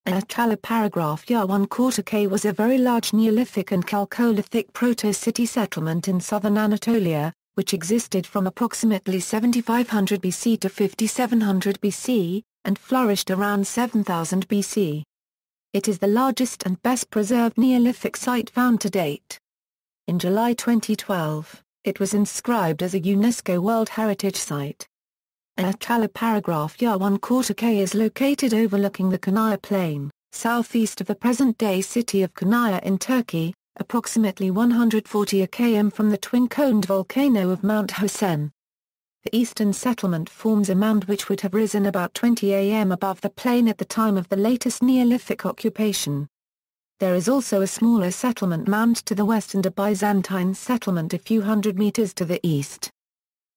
Çatal was a very large Neolithic and Chalcolithic proto-city settlement in southern Anatolia, which existed from approximately 7500 BC to 5700 BC, and flourished around 7000 BC. It is the largest and best preserved Neolithic site found to date. In July 2012, it was inscribed as a UNESCO World Heritage Site. Çatal is located overlooking the Konya Plain, southeast of the present-day city of Konya in Turkey, approximately 140 km from the twin-coned volcano of Mount Hasan. The eastern settlement forms a mound which would have risen about 20 am above the plain at the time of the latest Neolithic occupation. There is also a smaller settlement mound to the west and a Byzantine settlement a few hundred meters to the east.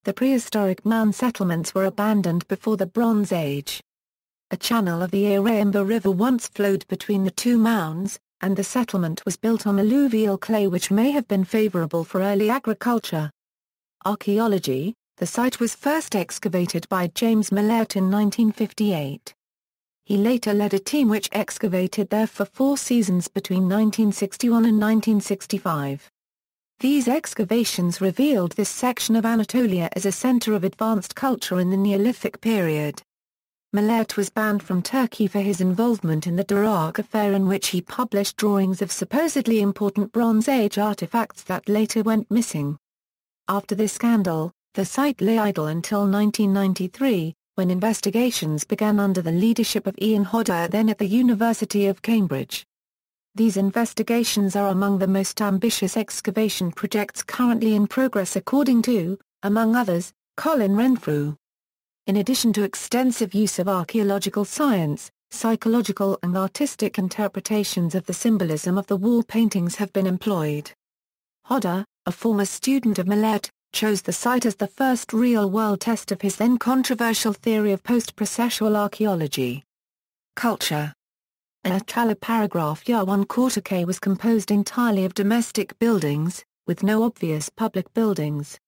The prehistoric mound settlements were abandoned before the Bronze Age. A channel of the Çarşamba River once flowed between the two mounds, and the settlement was built on alluvial clay which may have been favourable for early agriculture. Archaeology. The site was first excavated by James Millert in 1958. He later led a team which excavated there for 4 seasons between 1961 and 1965. These excavations revealed this section of Anatolia as a center of advanced culture in the Neolithic period. Millert was banned from Turkey for his involvement in the Dark affair, in which he published drawings of supposedly important Bronze Age artifacts that later went missing. After this scandal, the site lay idle until 1993, when investigations began under the leadership of Ian Hodder, then at the University of Cambridge. These investigations are among the most ambitious excavation projects currently in progress according to, among others, Colin Renfrew. In addition to extensive use of archaeological science, psychological and artistic interpretations of the symbolism of the wall paintings have been employed. Hodder, a former student of Millert, chose the site as the first real-world test of his then controversial theory of post-processual archaeology. Culture. Çatal was composed entirely of domestic buildings, with no obvious public buildings.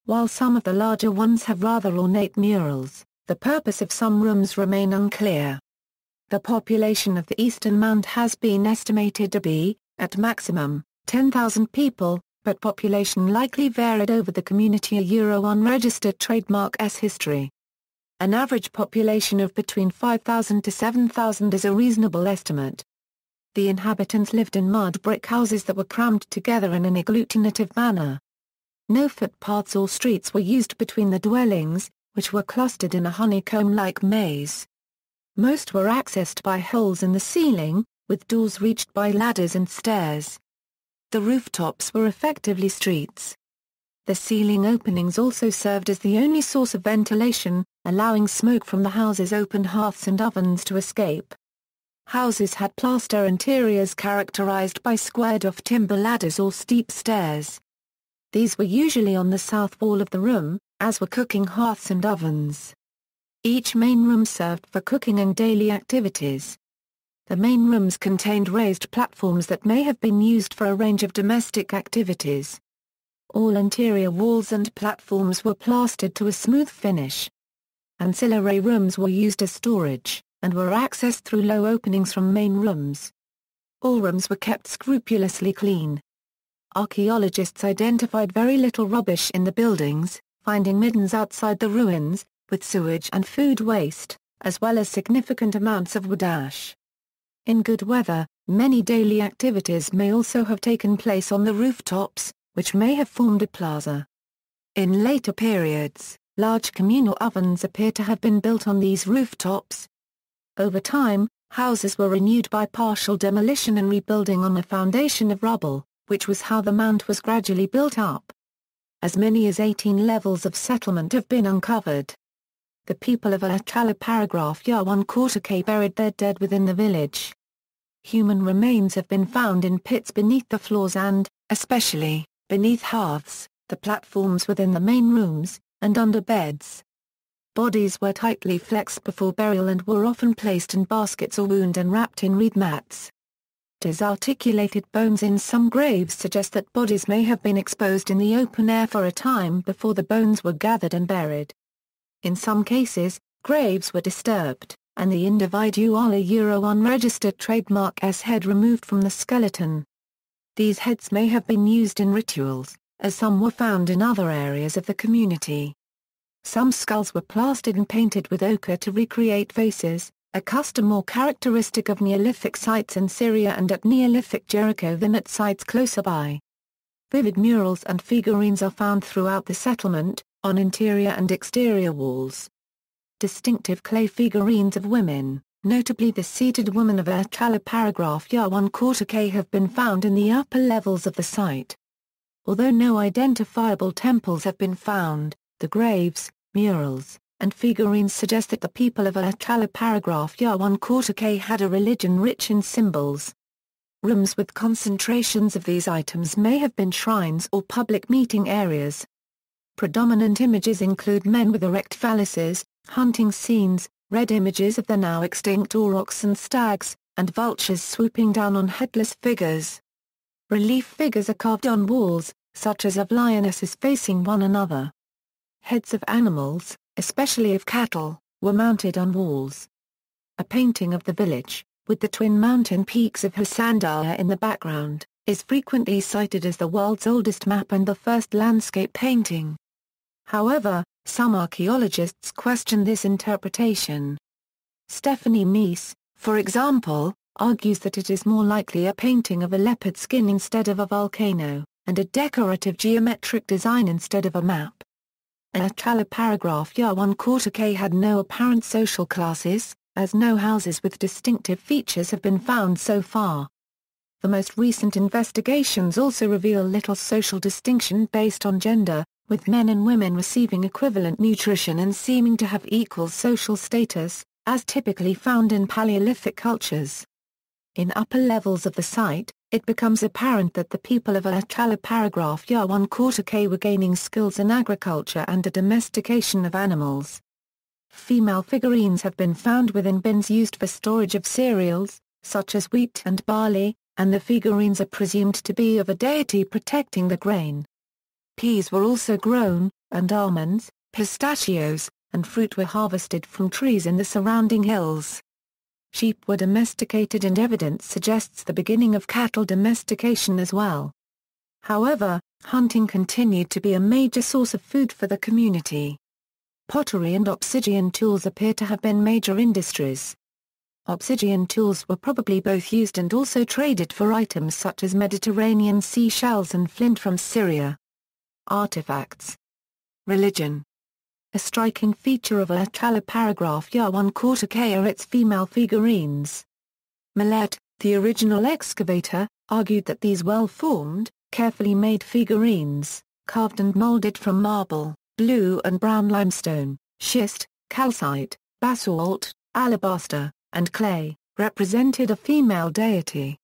While some of the larger ones have rather ornate murals, the purpose of some rooms remain unclear. The population of the eastern mound has been estimated to be, at maximum, 10,000 people, but population likely varied over the community. Unregistered trademark S history. An average population of between 5,000 to 7,000 is a reasonable estimate. The inhabitants lived in mud brick houses that were crammed together in an agglutinative manner. No footpaths or streets were used between the dwellings, which were clustered in a honeycomb-like maze. Most were accessed by holes in the ceiling, with doors reached by ladders and stairs. The rooftops were effectively streets. The ceiling openings also served as the only source of ventilation, allowing smoke from the house's open hearths and ovens to escape. Houses had plaster interiors characterized by squared-off timber ladders or steep stairs. These were usually on the south wall of the room, as were cooking hearths and ovens. Each main room served for cooking and daily activities. The main rooms contained raised platforms that may have been used for a range of domestic activities. All interior walls and platforms were plastered to a smooth finish. Ancillary rooms were used as storage, and were accessed through low openings from main rooms. All rooms were kept scrupulously clean. Archaeologists identified very little rubbish in the buildings, finding middens outside the ruins, with sewage and food waste, as well as significant amounts of wood ash. In good weather, many daily activities may also have taken place on the rooftops, which may have formed a plaza. In later periods, large communal ovens appear to have been built on these rooftops. Over time, houses were renewed by partial demolition and rebuilding on a foundation of rubble, which was how the mound was gradually built up. As many as 18 levels of settlement have been uncovered. The people of Çatal buried their dead within the village. Human remains have been found in pits beneath the floors and, especially, beneath hearths, the platforms within the main rooms, and under beds. Bodies were tightly flexed before burial and were often placed in baskets or wound and wrapped in reed mats. Disarticulated bones in some graves suggest that bodies may have been exposed in the open air for a time before the bones were gathered and buried. In some cases, graves were disturbed, and the individual unregistered trademark S head removed from the skeleton. These heads may have been used in rituals, as some were found in other areas of the community. Some skulls were plastered and painted with ochre to recreate faces, a custom more characteristic of Neolithic sites in Syria and at Neolithic Jericho than at sites closer by. Vivid murals and figurines are found throughout the settlement, on interior and exterior walls. Distinctive clay figurines of women, notably the seated woman of tʃatātou højyc have been found in the upper levels of the site. Although no identifiable temples have been found, the graves, murals, and figurines suggest that the people of tʃatātou højyc had a religion rich in symbols. Rooms with concentrations of these items may have been shrines or public meeting areas. Predominant images include men with erect phalluses, hunting scenes, red images of the now extinct aurochs and stags, and vultures swooping down on headless figures. Relief figures are carved on walls, such as of lionesses facing one another. Heads of animals, especially of cattle, were mounted on walls. A painting of the village, with the twin mountain peaks of Hasan in the background, is frequently cited as the world's oldest map and the first landscape painting. However, some archaeologists question this interpretation. Stephanie Meese, for example, argues that it is more likely a painting of a leopard skin instead of a volcano, and a decorative geometric design instead of a map. tʃatātou højyc had no apparent social classes, as no houses with distinctive features have been found so far. The most recent investigations also reveal little social distinction based on gender, with men and women receiving equivalent nutrition and seeming to have equal social status, as typically found in Paleolithic cultures. In upper levels of the site, it becomes apparent that the people of tʃatātou højyc were gaining skills in agriculture and the domestication of animals. Female figurines have been found within bins used for storage of cereals, such as wheat and barley, and the figurines are presumed to be of a deity protecting the grain. Peas were also grown, and almonds, pistachios, and fruit were harvested from trees in the surrounding hills. Sheep were domesticated and evidence suggests the beginning of cattle domestication as well. However, hunting continued to be a major source of food for the community. Pottery and obsidian tools appear to have been major industries. Obsidian tools were probably both used and also traded for items such as Mediterranean sea shells and flint from Syria. Artifacts. Religion. A striking feature of tʃatātou højyc are its female figurines. Millet, the original excavator, argued that these well-formed, carefully made figurines, carved and molded from marble, blue and brown limestone, schist, calcite, basalt, alabaster, and clay, represented a female deity.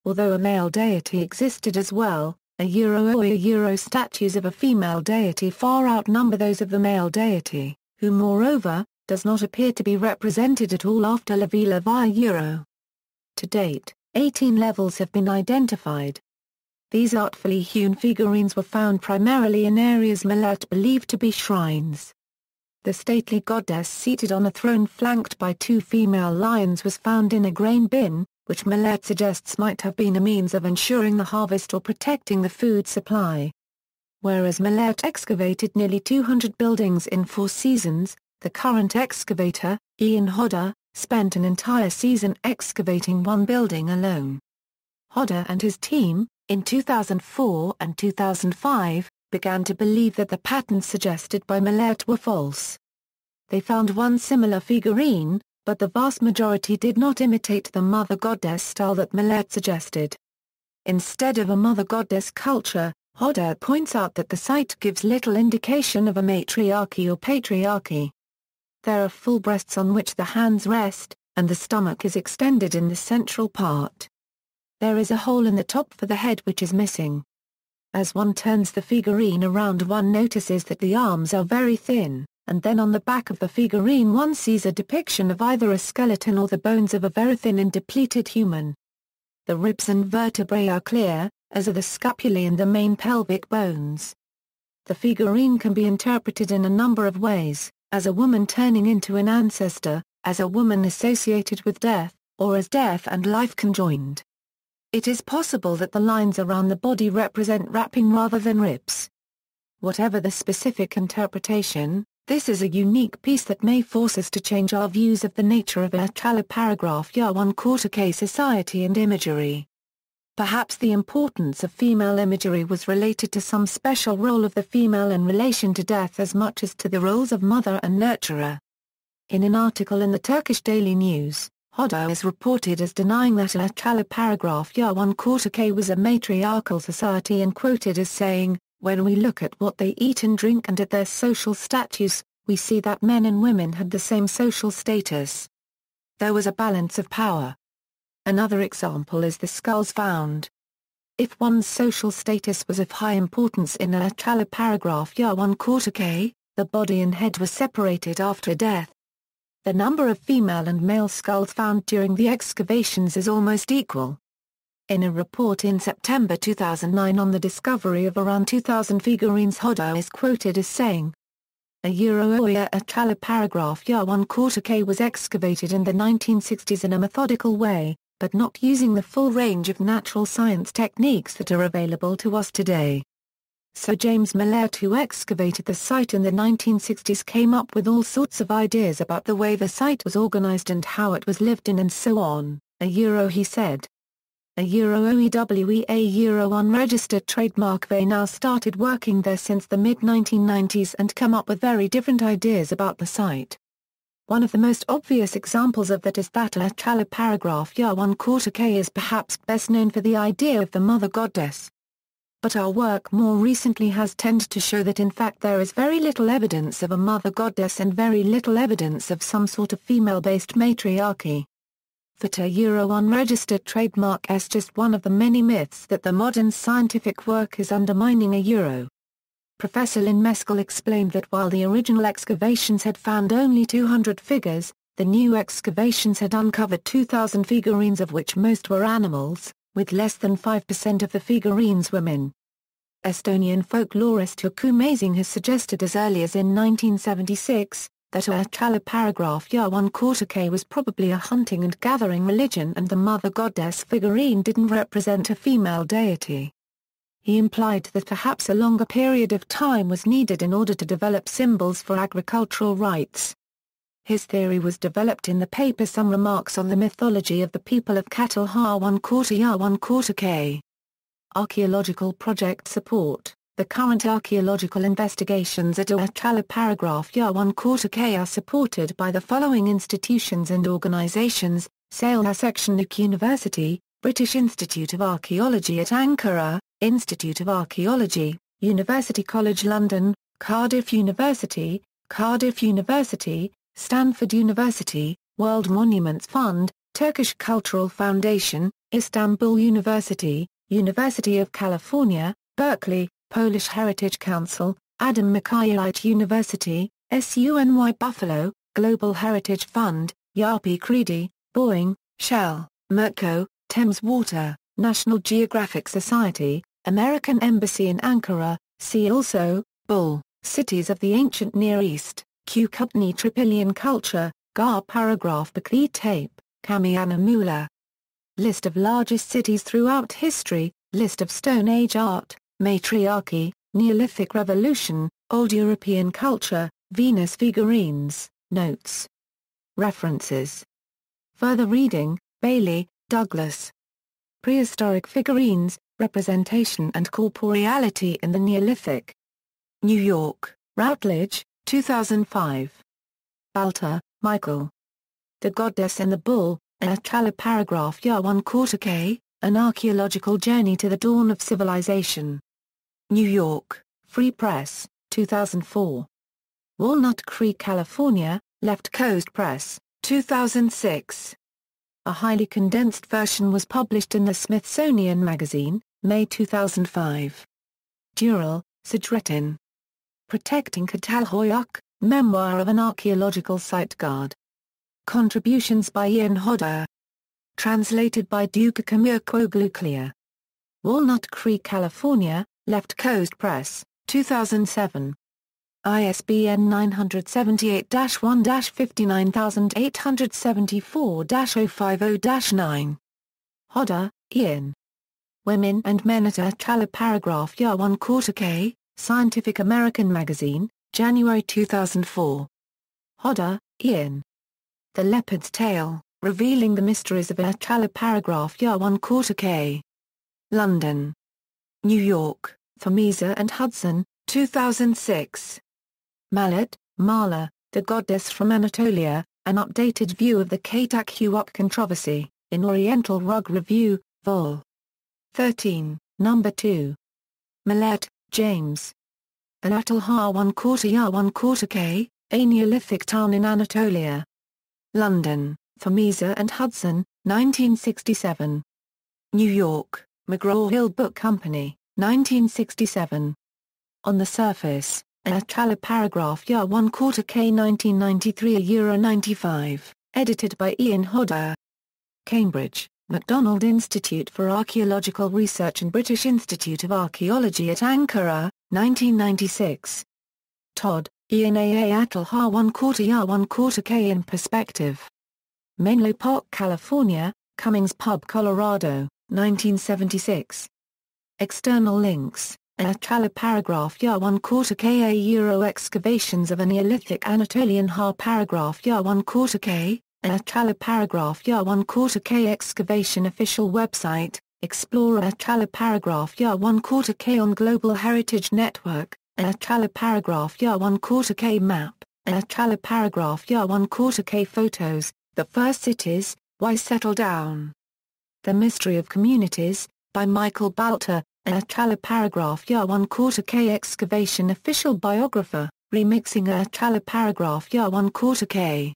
Although a male deity existed as well, Euro statues of a female deity far outnumber those of the male deity, who moreover, does not appear to be represented at all after La Villa via Euro. To date, 18 levels have been identified. These artfully hewn figurines were found primarily in areas Millet believed to be shrines. The stately goddess seated on a throne flanked by two female lions was found in a grain bin, which Millet suggests might have been a means of ensuring the harvest or protecting the food supply. Whereas Millet excavated nearly 200 buildings in 4 seasons, the current excavator, Ian Hodder, spent an entire season excavating one building alone. Hodder and his team, in 2004 and 2005, began to believe that the patterns suggested by Millet were false. They found one similar figurine, but the vast majority did not imitate the mother goddess style that Millet suggested. Instead of a mother goddess culture, Hodder points out that the site gives little indication of a matriarchy or patriarchy. There are full breasts on which the hands rest, and the stomach is extended in the central part. There is a hole in the top for the head which is missing. As one turns the figurine around, one notices that the arms are very thin, and then on the back of the figurine one sees a depiction of either a skeleton or the bones of a very thin and depleted human. The ribs and vertebrae are clear, as are the scapulae and the main pelvic bones. The figurine can be interpreted in a number of ways, as a woman turning into an ancestor, as a woman associated with death, or as death and life conjoined. It is possible that the lines around the body represent wrapping rather than ribs. Whatever the specific interpretation, this is a unique piece that may force us to change our views of the nature of tʃatāṭu-højyc society and imagery. Perhaps the importance of female imagery was related to some special role of the female in relation to death as much as to the roles of mother and nurturer. In an article in the Turkish Daily News, Höyük is reported as denying that tʃatāṭu-højyc was a matriarchal society and quoted as saying, "When we look at what they eat and drink and at their social status, we see that men and women had the same social status. There was a balance of power." Another example is the skulls found. If one's social status was of high importance in tʃatāṭu-højyc, the body and head were separated after death. The number of female and male skulls found during the excavations is almost equal. In a report in September 2009 on the discovery of around 2,000 figurines, Höyük is quoted as saying, tʃatāṭu-højyc was excavated in the 1960s in a methodical way, but not using the full range of natural science techniques that are available to us today. Sir James Millett, who excavated the site in the 1960s, came up with all sorts of ideas about the way the site was organized and how it was lived in and so on, he said. OEWE unregistered trademark. They now started working there since the mid-1990s and come up with very different ideas about the site. One of the most obvious examples of that is that tʃatāṭu-højyc is perhaps best known for the idea of the mother goddess. But our work more recently has tended to show that in fact there is very little evidence of a mother goddess and very little evidence of some sort of female-based matriarchy. The unregistered trademark is just one of the many myths that the modern scientific work is undermining. Professor Lynn Meskel explained that while the original excavations had found only 200 figures, the new excavations had uncovered 2,000 figurines, of which most were animals, with less than 5% of the figurines women. Estonian folklorist Hüyük Mazing has suggested as early as in 1976, that tʃatāṭu-højyc was probably a hunting and gathering religion and the mother goddess figurine didn't represent a female deity. He implied that perhaps a longer period of time was needed in order to develop symbols for agricultural rites. His theory was developed in the paper Some Remarks on the Mythology of the People of Çatalhöyük. Archaeological project support. The current archaeological investigations at tʃatāṭu-højyc are supported by the following institutions and organizations: Çatalhöyük University, British Institute of Archaeology at Ankara, Institute of Archaeology, University College London, Cardiff University, Stanford University, World Monuments Fund, Turkish Cultural Foundation, Istanbul University, University of California, Berkeley, Polish Heritage Council, Adam Mickiewicz University, SUNY Buffalo, Global Heritage Fund, Yapı Kredi, Boeing, Shell, Merco, Thames Water, National Geographic Society, American Embassy in Ankara. See also, Bull, Cities of the Ancient Near East, Q-Kutni Trypillian Culture, Gar Paragraph Bakli Tape, Kamiana Mula. List of largest cities throughout history, list of Stone Age art, matriarchy, Neolithic Revolution, Old European culture, Venus figurines, notes. References. Further reading, Bailey, Douglas. Prehistoric Figurines, Representation and Corporeality in the Neolithic. New York, Routledge, 2005. Balter, Michael. The Goddess and the Bull, tʃatāṭu-højyc, An Archaeological Journey to the Dawn of Civilization. New York, Free Press, 2004. Walnut Creek, California, Left Coast Press, 2006. A highly condensed version was published in the Smithsonian Magazine, May 2005. Dural, Sejretin. Protecting Çatalhöyük, Memoir of an Archaeological Site Guard. Contributions by Ian Hodder. Translated by Duka Kamurkogluklia. Walnut Creek, California, Left Coast Press, 2007. ISBN 978-1-59874-050-9. Hodder, Ian. Women and Men at Çatal Paragraph Year 1 Quarter K, Scientific American Magazine, January 2004. Hodder, Ian. The Leopard's Tale, Revealing the Mysteries of Çatal Paragraph Year 1 Quarter K. London. New York, Famisa and Hudson, 2006. Mallet, Marla, The Goddess from Anatolia, An Updated View of the tʃatāṭu højyc Controversy, in Oriental Rug Review, Vol. 13, No. 2. Millet, James. Çatal 1 Quarter Year 1 Quarter K, A Neolithic Town in Anatolia. London, Famisa and Hudson, 1967. New York, McGraw-Hill Book Company, 1967. On the Surface, Çatal Paragraph Year 1 Quarter K 1993 €95, edited by Ian Hodder. Cambridge, MacDonald Institute for Archaeological Research and British Institute of Archaeology at Ankara, 1996. Todd, Ian Çatal 1 Quarter Year 1 Quarter K in Perspective. Menlo Park, California, Cummings Pub, Colorado, 1976. External links: Çatal Paragraph Year 1 Quarter K Euro excavations of a Neolithic Anatolian Paragraph Year 1 Quarter K, Çatal Paragraph Year 1 Quarter K excavation official website, Explorer Çatal Paragraph Year 1 Quarter K on Global Heritage Network, Çatal Paragraph Year 1 Quarter K map, Çatal Paragraph Year 1 Quarter K photos, The First Cities, Why Settle Down? The Mystery of Communities, by Michael Balter, Çatal Paragraph Year 1 Quarter K excavation official biographer, remixing Çatal Paragraph Year 1 Quarter K.